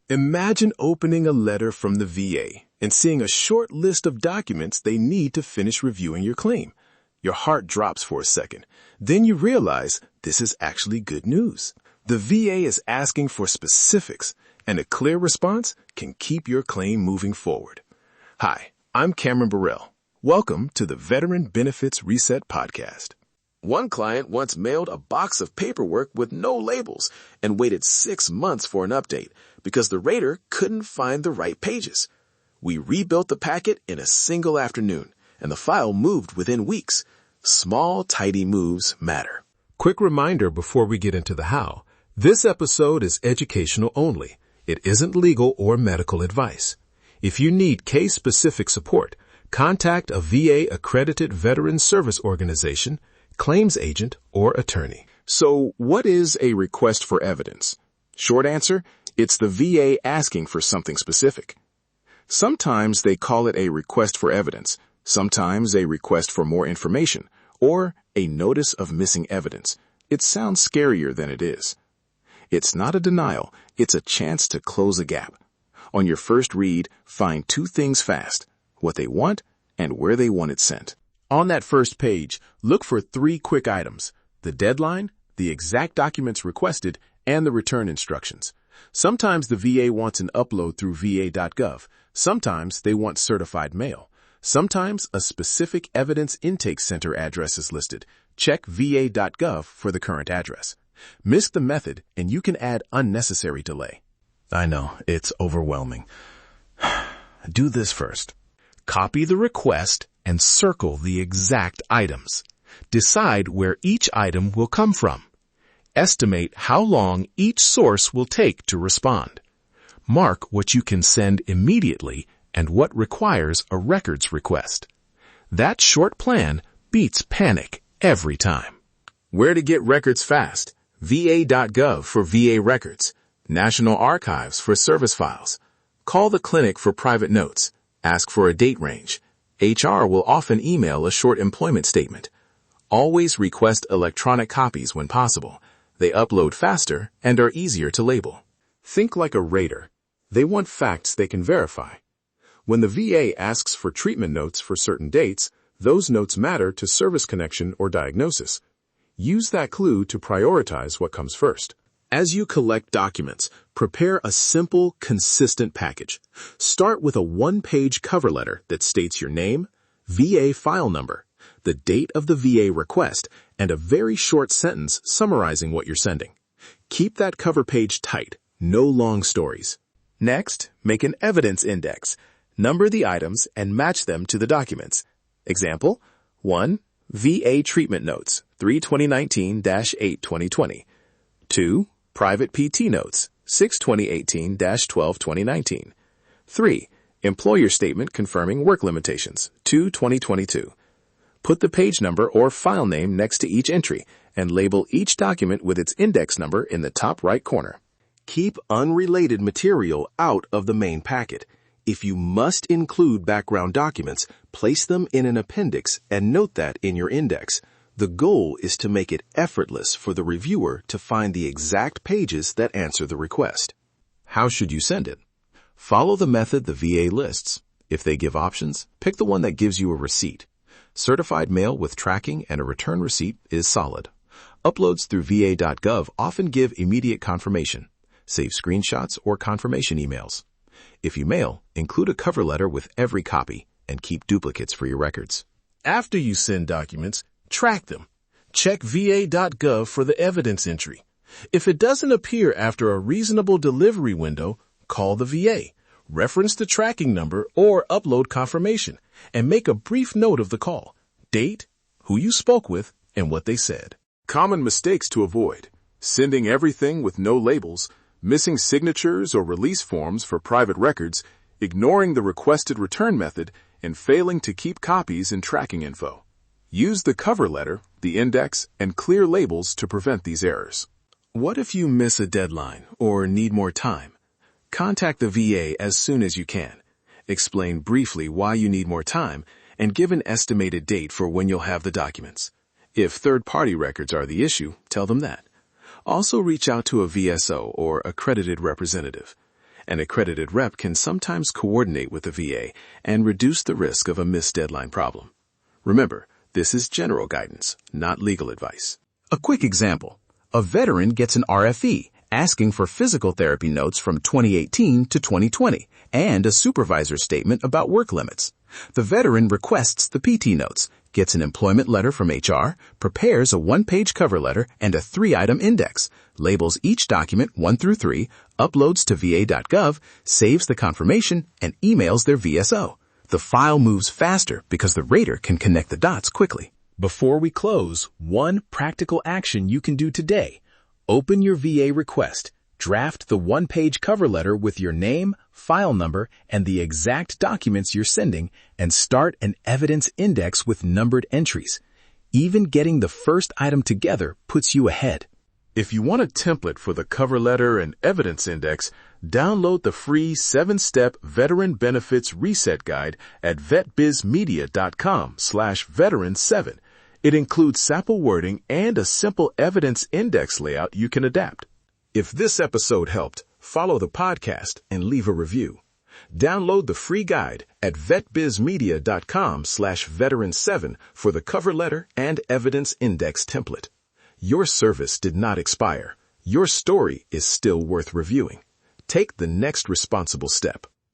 Imagine opening a letter from the VA and seeing a short list of documents they need to finish reviewing your claim. Your heart drops for a second. Then you realize this is actually good news. The VA is asking for specifics, and a clear response can keep your claim moving forward. Hi, I'm Cameron Burrell. Welcome to the Veteran Benefits Reset Podcast. One client once mailed a box of paperwork with no labels and waited 6 months for an update because the rater couldn't find the right pages. We rebuilt the packet in a single afternoon, and the file moved within weeks. Small, tidy moves matter. Quick reminder before we get into the how. This episode is educational only. It isn't legal or medical advice. If you need case-specific support, contact a VA accredited veteran service organization, claims agent, or attorney. So, what is a request for evidence? Short answer, it's the VA asking for something specific. Sometimes they call it a request for evidence, sometimes a request for more information, or a notice of missing evidence. It sounds scarier than it is. It's not a denial, it's a chance to close a gap. On your first read, find 2 things fast: what they want and where they want it sent. On that first page, look for 3 quick items: the deadline, the exact documents requested, and the return instructions. Sometimes the VA wants an upload through va.gov. Sometimes they want certified mail. Sometimes a specific evidence intake center address is listed. Check va.gov for the current address. Miss the method, and you can add unnecessary delay. I know, it's overwhelming. Do this first. Copy the request and circle the exact items. Decide where each item will come from. Estimate how long each source will take to respond. Mark what you can send immediately and what requires a records request. That short plan beats panic every time. Where to get records fast? va.gov for VA records. National Archives for service files. Call the clinic for private notes. Ask for a date range. HR will often email a short employment statement. Always request electronic copies when possible. They upload faster and are easier to label. Think like a rater. They want facts they can verify. When the VA asks for treatment notes for certain dates, those notes matter to service connection or diagnosis. Use that clue to prioritize what comes first. As you collect documents, prepare a simple, consistent package. Start with a 1-page cover letter that states your name, VA file number, the date of the VA request, and a very short sentence summarizing what you're sending. Keep that cover page tight, no long stories. Next, make an evidence index. Number the items and match them to the documents. Example, 1. VA treatment notes, 3/2019-8/2020. 2. Private PT notes, 6/2018-12/2019. 3. Employer statement confirming work limitations, 2/2022. Put the page number or file name next to each entry and label each document with its index number in the top right corner. Keep unrelated material out of the main packet. If you must include background documents, place them in an appendix and note that in your index. The goal is to make it effortless for the reviewer to find the exact pages that answer the request. How should you send it? Follow the method the VA lists. If they give options, pick the one that gives you a receipt. Certified mail with tracking and a return receipt is solid. Uploads through va.gov often give immediate confirmation. Save screenshots or confirmation emails. If you mail, include a cover letter with every copy and keep duplicates for your records. After you send documents, track them. Check va.gov for the evidence entry. If it doesn't appear after a reasonable delivery window, call the VA, reference the tracking number or upload confirmation, and make a brief note of the call, date, who you spoke with, and what they said. Common mistakes to avoid: sending everything with no labels, missing signatures or release forms for private records, ignoring the requested return method, and failing to keep copies and tracking info. Use the cover letter, the index, and clear labels to prevent these errors. What if you miss a deadline or need more time? Contact the VA as soon as you can. Explain briefly why you need more time and give an estimated date for when you'll have the documents. If third-party records are the issue, tell them that. Also reach out to a VSO or accredited representative. An accredited rep can sometimes coordinate with the VA and reduce the risk of a missed deadline problem. Remember, this is general guidance, not legal advice. A quick example. A veteran gets an RFE asking for physical therapy notes from 2018 to 2020 and a supervisor statement about work limits. The veteran requests the PT notes, gets an employment letter from HR, prepares a one-page cover letter and a 3-item index, labels each document 1 through 3, uploads to va.gov, saves the confirmation, and emails their VSO. The file moves faster because the rater can connect the dots quickly. Before we close, one practical action you can do today. Open your VA request, draft the one-page cover letter with your name, file number, and the exact documents you're sending, and start an evidence index with numbered entries. Even getting the first item together puts you ahead. If you want a template for the cover letter and evidence index, download the free 7-step Veteran Benefits Reset Guide at vetbizmedia.com/veteran7. It includes sample wording and a simple evidence index layout you can adapt. If this episode helped, follow the podcast and leave a review. Download the free guide at vetbizmedia.com/veteran7 for the cover letter and evidence index template. Your service did not expire. Your story is still worth reviewing. Take the next responsible step.